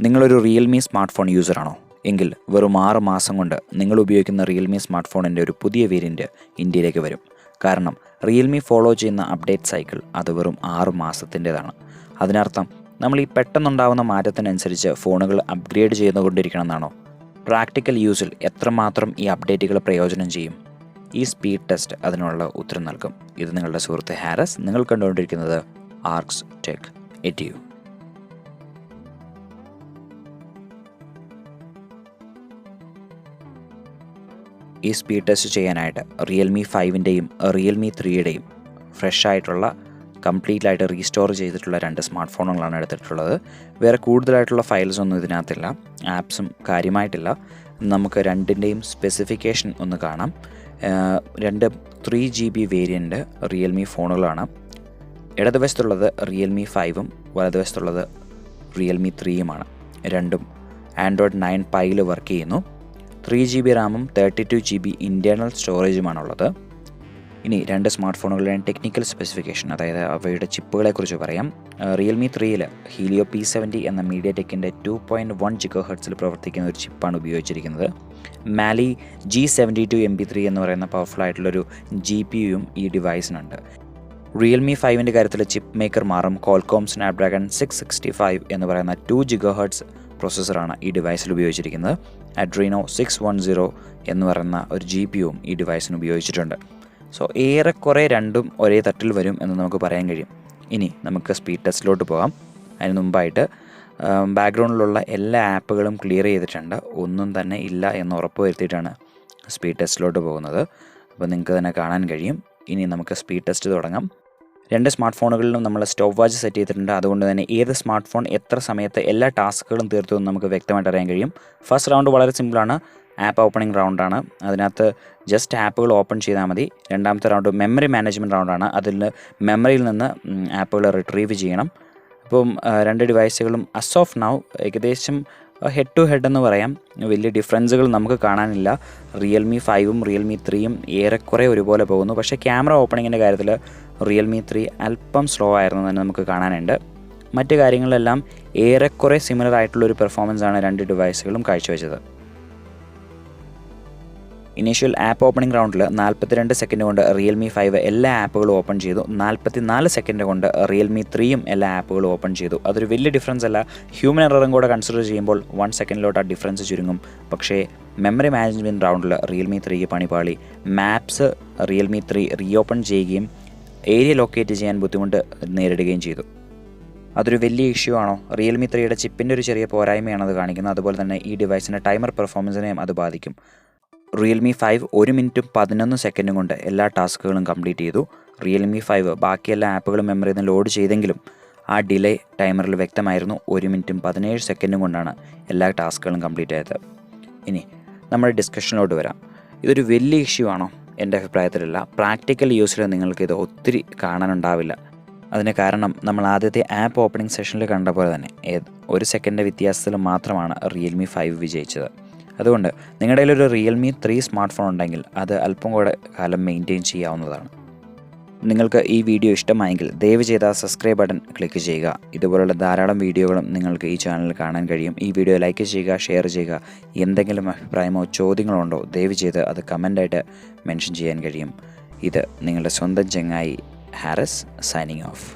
നിങ്ങളൊരു Realme smart phone യൂസറാണോ? എങ്കിൽ വെറും 6 മാസം കൊണ്ട് നിങ്ങൾ ഉപയോഗിക്കുന്ന റിയൽമി സ്മാർട്ട് ഫോണിൻ്റെ ഒരു പുതിയ വേരിയൻറ്റ് ഇന്ത്യയിലേക്ക് വരും. കാരണം റിയൽമി ഫോളോ ചെയ്യുന്ന അപ്ഡേറ്റ് സൈക്കിൾ അത് വെറും 6 മാസത്തിൻ്റെതാണ്. അതിനർത്ഥം നമ്മൾ ഈ പെട്ടെന്നുണ്ടാകുന്ന മാറ്റത്തിനനുസരിച്ച് ഫോണുകൾ അപ്ഗ്രേഡ് ചെയ്തുകൊണ്ടിരിക്കണം എന്നാണോ? പ്രാക്ടിക്കൽ യൂസിൽ എത്രമാത്രം ഈ അപ്ഡേറ്റുകൾ പ്രയോജനം ചെയ്യും? ഈ സ്പീഡ് ടെസ്റ്റ് അതിനുള്ള ഉത്തരം നൽകും. ഇത് നിങ്ങളുടെ സുഹൃത്ത് ഹാരിസ്. നിങ്ങൾ കണ്ടുകൊണ്ടിരിക്കുന്നത് ആർക്സ് ടെക് എഡ്യു. ഈ സ്പീഡ് ടെസ്റ്റ് ചെയ്യാനായിട്ട് റിയൽമി 5ൻ്റെയും റിയൽമി 3യുടെയും ഫ്രഷ് ആയിട്ടുള്ള കംപ്ലീറ്റ് ആയിട്ട് റീസ്റ്റോർ ചെയ്തിട്ടുള്ള 2 സ്മാർട്ട് ഫോണുകളാണ് എടുത്തിട്ടുള്ളത്. വേറെ കൂടുതലായിട്ടുള്ള ഫയൽസ് ഒന്നും ഇതിനകത്തില്ല, ആപ്സും കാര്യമായിട്ടില്ല. നമുക്ക് രണ്ടിൻ്റെയും സ്പെസിഫിക്കേഷൻ ഒന്ന് കാണാം. 3GB വേരിയൻ്റ് റിയൽമി ഫോണുകളാണ്. ഇടതുവശത്തുള്ളത് റിയൽമി 5ഉം വലതുവശത്തുള്ളത് റിയൽമി 3യുമാണ്. രണ്ടും ആൻഡ്രോയിഡ് 9 Pieൽ വർക്ക് ചെയ്യുന്നു. 3GB റാമും 32GB ഇൻറ്റേർണൽ സ്റ്റോറേജുമാണുള്ളത്. ഇനി 2 സ്മാർട്ട് ഫോണുകളുടെയും ടെക്നിക്കൽ സ്പെസിഫിക്കേഷൻ, അതായത് അവയുടെ ചിപ്പുകളെക്കുറിച്ച് പറയാം. റിയൽമി 3യിൽ ഹീലിയോ P70 എന്ന മീഡിയ ടെക്കിൻ്റെ 2.1 GHz പ്രവർത്തിക്കുന്ന ഒരു ചിപ്പാണ് ഉപയോഗിച്ചിരിക്കുന്നത്. മാലി G72 MP3 എന്ന് പറയുന്ന പവർഫുൾ ആയിട്ടുള്ളൊരു GPUയും ഈ ഡിവൈസിനുണ്ട്. റിയൽമി 5ൻ്റെ കാര്യത്തിൽ ചിപ്പ് മേക്കർ മാറും. കോൾകോം സ്നാപ്ഡ്രാഗൺ 665 എന്ന് പറയുന്ന 2 GHz പ്രോസസ്സറാണ് ഈ ഡിവൈസിൽ ഉപയോഗിച്ചിരിക്കുന്നത്. അഡ്രീനോ 610 എന്ന് പറയുന്ന ഒരു GPUവും ഈ ഡിവൈസിന് ഉപയോഗിച്ചിട്ടുണ്ട്. സോ ഏറെക്കുറെ രണ്ടും ഒരേ തട്ടിൽ വരും എന്ന് നമുക്ക് പറയാൻ കഴിയും. ഇനി നമുക്ക് സ്പീഡ് ടെസ്റ്റിലോട്ട് പോകാം. അതിന് മുമ്പായിട്ട് ബാക്ക്ഗ്രൗണ്ടിലുള്ള എല്ലാ ആപ്പുകളും ക്ലിയർ ചെയ്തിട്ടുണ്ട്. ഒന്നും തന്നെ ഇല്ല എന്ന് ഉറപ്പ് വരുത്തിയിട്ടാണ് സ്പീഡ് ടെസ്റ്റിലോട്ട് പോകുന്നത്. അപ്പോൾ നിങ്ങൾക്ക് തന്നെ കാണാൻ കഴിയും. ഇനി നമുക്ക് സ്പീഡ് ടെസ്റ്റ് തുടങ്ങാം. 2 സ്മാർട്ട് ഫോണുകളിലും നമ്മൾ സ്റ്റോപ്പ് വാച്ച് സെറ്റ് ചെയ്തിട്ടുണ്ട്. അതുകൊണ്ട് തന്നെ ഏത് സ്മാർട്ട് ഫോൺ എത്ര സമയത്ത് എല്ലാ ടാസ്കുകളും തീർത്തു എന്ന് നമുക്ക് വ്യക്തമായിട്ട് അറിയാൻ കഴിയും. ഫസ്റ്റ് റൗണ്ട് വളരെ സിമ്പിളാണ്. ആപ്പ് ഓപ്പണിംഗ് റൗണ്ടാണ്. അതിനകത്ത് ജസ്റ്റ് ആപ്പുകൾ ഓപ്പൺ ചെയ്താൽ മതി. രണ്ടാമത്തെ റൗണ്ട് മെമ്മറി മാനേജ്മെൻറ്റ് റൗണ്ടാണ്. അതിൽ മെമ്മറിയിൽ നിന്ന് ആപ്പുകൾ റിട്രീവ് ചെയ്യണം. അപ്പം 2 ഡിവൈസുകളും അസ് ഓഫ് നൗ ഏകദേശം ഹെഡ് ടു ഹെഡ് എന്ന് പറയാം. വലിയ ഡിഫറൻസുകൾ നമുക്ക് കാണാനില്ല. റിയൽമി 5ഉം റിയൽമി 3യും ഏറെക്കുറെ ഒരുപോലെ പോകുന്നു. പക്ഷേ ക്യാമറ ഓപ്പണിങ്ങിൻ്റെ കാര്യത്തിൽ റിയൽമി 3 അല്പം സ്ലോ ആയിരുന്നു തന്നെ നമുക്ക് കാണാനുണ്ട്. മറ്റ് കാര്യങ്ങളിലെല്ലാം ഏറെക്കുറെ സിമിലർ ആയിട്ടുള്ളൊരു പെർഫോമൻസാണ് 2 ഡിവൈസുകളും കാഴ്ചവെച്ചത്. ഇനീഷ്യൽ ആപ്പ് ഓപ്പണിംഗ് റൗണ്ടിൽ 42 സെക്കൻഡ് കൊണ്ട് റിയൽമി 5 എല്ലാ ആപ്പുകളും ഓപ്പൺ ചെയ്തു. 44 സെക്കൻഡ് കൊണ്ട് റിയൽമി 3യും എല്ലാ ആപ്പുകളും ഓപ്പൺ ചെയ്തു. അതൊരു വലിയ ഡിഫറൻസ് അല്ല. ഹ്യൂമൻ എററും കൂടെ കൺസിഡർ ചെയ്യുമ്പോൾ 1 സെക്കൻഡിലോട്ട് ആ ഡിഫറൻസ് ചുരുങ്ങും. പക്ഷേ മെമ്മറി മാനേജ്മെൻറ്റ് റൗണ്ടിൽ റിയൽമി 3ക്ക് പണിപാളി. മാപ്സ് റിയൽമി 3 റീഓപ്പൺ ചെയ്യുകയും ഏരിയ ലൊക്കേറ്റ് ചെയ്യാൻ ബുദ്ധിമുട്ട് നേരിടുകയും ചെയ്തു. അതൊരു വലിയ ഇഷ്യൂ ആണോ? റിയൽമി 3യുടെ ചിപ്പിൻ്റെ ഒരു ചെറിയ പോരായ്മയാണ് അത് കാണിക്കുന്നത്. അതുപോലെ തന്നെ ഈ ഡിവൈസിൻ്റെ ടൈമർ പെർഫോമൻസിനെയും അത് ബാധിക്കും. റിയൽമി 5 1 മിനിറ്റും 11 സെക്കൻഡും കൊണ്ട് എല്ലാ ടാസ്കുകളും കംപ്ലീറ്റ് ചെയ്തു. റിയൽമി 5 ബാക്കി എല്ലാ ആപ്പുകളും മെമ്മറിയിൽ നിന്ന് ലോഡ് ചെയ്തെങ്കിലും ആ ഡിലേ ടൈമറിൽ വ്യക്തമായിരുന്നു. 1 മിനിറ്റും 17 സെക്കൻഡും കൊണ്ടാണ് എല്ലാ ടാസ്കുകളും കംപ്ലീറ്റ് ആയത്. ഇനി നമ്മുടെ ഡിസ്കഷനിലോട്ട് വരാം. ഇതൊരു വലിയ ഇഷ്യൂ ആണോ? എൻ്റെ അഭിപ്രായത്തിലല്ല. പ്രാക്ടിക്കൽ യൂസിൽ നിങ്ങൾക്കിത് ഒത്തിരി കാണാനുണ്ടാവില്ല. അതിന് കാരണം നമ്മൾ ആദ്യത്തെ ആപ്പ് ഓപ്പണിംഗ് സെഷനിൽ കണ്ട പോലെ തന്നെ 1 സെക്കൻഡ് വ്യത്യാസത്തിൽ മാത്രമാണ് റിയൽമി 5 വിജയിച്ചത്. അതുകൊണ്ട് നിങ്ങളുടെ കയ്യിലൊരു റിയൽമി 3 സ്മാർട്ട് ഫോൺ ഉണ്ടെങ്കിൽ അത് അല്പം കൂടെ കാലം മെയിൻറ്റെയിൻ ചെയ്യാവുന്നതാണ്. നിങ്ങൾക്ക് ഈ വീഡിയോ ഇഷ്ടമായെങ്കിൽ ദയവ് ചെയ്ത് ആ സബ്സ്ക്രൈബ് ബട്ടൺ ക്ലിക്ക് ചെയ്യുക. ഇതുപോലുള്ള ധാരാളം വീഡിയോകളും നിങ്ങൾക്ക് ഈ ചാനലിൽ കാണാൻ കഴിയും. ഈ വീഡിയോ ലൈക്ക് ചെയ്യുക, ഷെയർ ചെയ്യുക. എന്തെങ്കിലും അഭിപ്രായമോ ചോദ്യങ്ങളോ ഉണ്ടോ ദയവ് ചെയ്ത് അത് കമൻ്റായിട്ട് മെൻഷൻ ചെയ്യാൻ കഴിയും. ഇത് നിങ്ങളുടെ സ്വന്തം ചങ്ങായി ഹാരിസ് സൈനിങ് ഓഫ്.